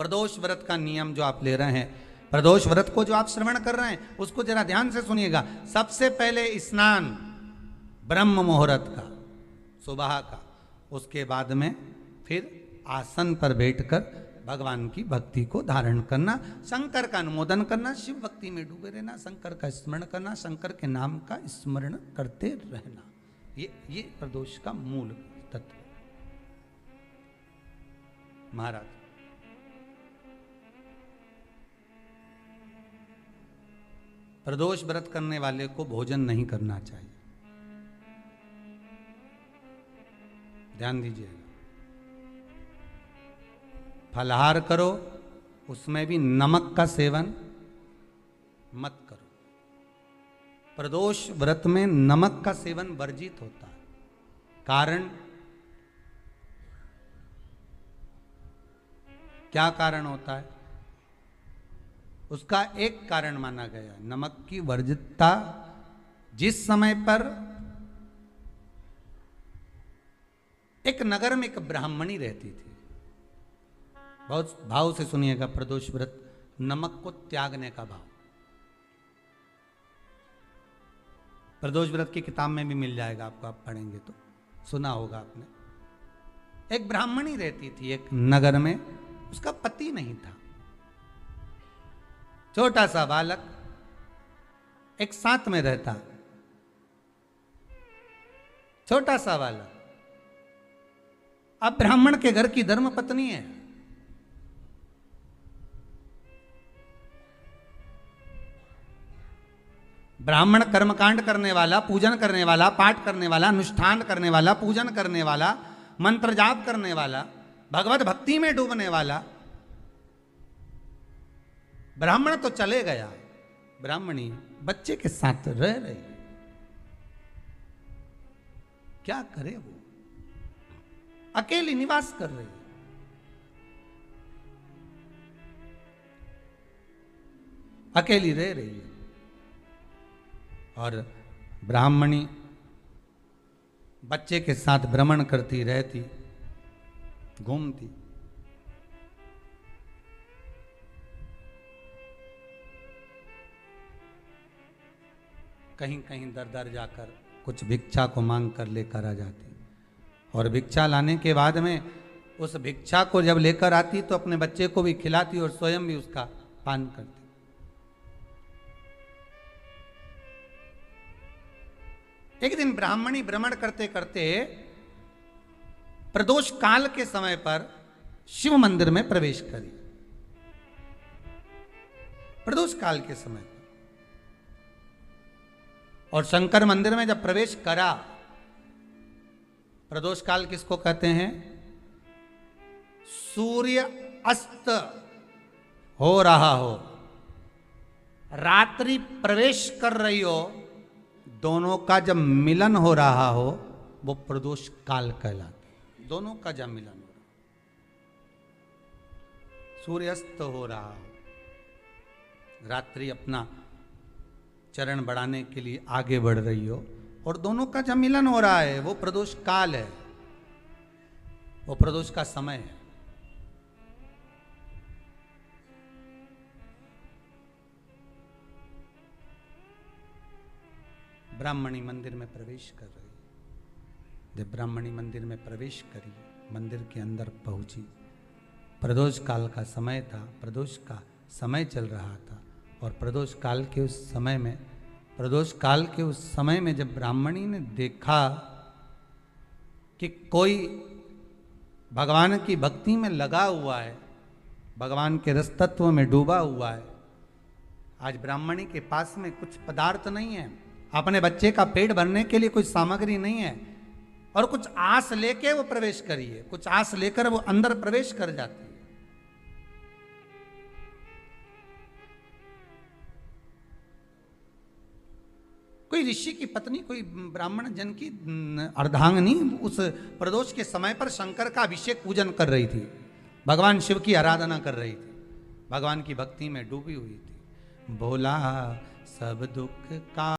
प्रदोष व्रत का नियम जो आप ले रहे हैं, प्रदोष व्रत को जो आप श्रवण कर रहे हैं उसको जरा ध्यान से सुनिएगा। सबसे पहले स्नान ब्रह्म मुहूर्त का, सुबह का, उसके बाद में फिर आसन पर बैठकर भगवान की भक्ति को धारण करना, शंकर का अनुमोदन करना, शिव भक्ति में डूबे रहना, शंकर का स्मरण करना, शंकर के नाम का स्मरण करते रहना। ये प्रदोष का मूल तत्व। महाराज प्रदोष व्रत करने वाले को भोजन नहीं करना चाहिए, ध्यान दीजिएगा। फलाहार करो, उसमें भी नमक का सेवन मत करो। प्रदोष व्रत में नमक का सेवन वर्जित होता है। कारण क्या कारण होता है? उसका एक कारण माना गया नमक की वर्जितता। जिस समय पर एक नगर में एक ब्राह्मणी रहती थी, बहुत भाव से सुनिएगा, प्रदोष व्रत नमक को त्यागने का भाव। प्रदोष व्रत की किताब में भी मिल जाएगा आपको, आप पढ़ेंगे तो सुना होगा आपने। एक ब्राह्मणी रहती थी एक नगर में, उसका पति नहीं था। छोटा सा बालक एक साथ में रहता, छोटा सा बालक। अब ब्राह्मण के घर की धर्म पत्नी है, ब्राह्मण कर्मकांड करने वाला, पूजन करने वाला, पाठ करने वाला, अनुष्ठान करने वाला, पूजन करने वाला, मंत्र जाप करने वाला, भगवत भक्ति में डूबने वाला। ब्राह्मण तो चले गया, ब्राह्मणी बच्चे के साथ रह रही। क्या करे वो? अकेली निवास कर रही, अकेली रह रही है। और ब्राह्मणी बच्चे के साथ भ्रमण करती रहती, घूमती। कहीं कहीं दर दर जाकर कुछ भिक्षा को मांग कर लेकर आ जाती, और भिक्षा लाने के बाद में उस भिक्षा को जब लेकर आती तो अपने बच्चे को भी खिलाती और स्वयं भी उसका पान करती। एक दिन ब्राह्मणी भ्रमण करते करते प्रदोष काल के समय पर शिव मंदिर में प्रवेश करी। प्रदोष काल के समय पर, और शंकर मंदिर में जब प्रवेश करा, प्रदोष काल किसको कहते हैं? सूर्य अस्त हो रहा हो, रात्रि प्रवेश कर रही हो, दोनों का जब मिलन हो रहा हो वो प्रदोष काल कहलाता। दोनों का जब मिलन हो रहा, सूर्यास्त हो रहा हो, रात्रि अपना चरण बढ़ाने के लिए आगे बढ़ रही हो, और दोनों का जब मिलन हो रहा है, वो प्रदोष काल है, वो प्रदोष का समय है। ब्राह्मणी मंदिर में प्रवेश कर रही। जब ब्राह्मणी मंदिर में प्रवेश करी, मंदिर के अंदर पहुंची, प्रदोष काल का समय था, प्रदोष का समय चल रहा था। और प्रदोष काल के उस समय में, प्रदोष काल के उस समय में जब ब्राह्मणी ने देखा कि कोई भगवान की भक्ति में लगा हुआ है, भगवान के रस तत्व में डूबा हुआ है, आज ब्राह्मणी के पास में कुछ पदार्थ नहीं है, अपने बच्चे का पेट भरने के लिए कुछ सामग्री नहीं है, और कुछ आस लेके वो प्रवेश करी है, कुछ आस लेकर वो अंदर प्रवेश कर जाती है। कोई ऋषि की पत्नी, कोई ब्राह्मण जन की अर्धांगिनी उस प्रदोष के समय पर शंकर का अभिषेक पूजन कर रही थी, भगवान शिव की आराधना कर रही थी, भगवान की भक्ति में डूबी हुई थी। भोला सब दुख का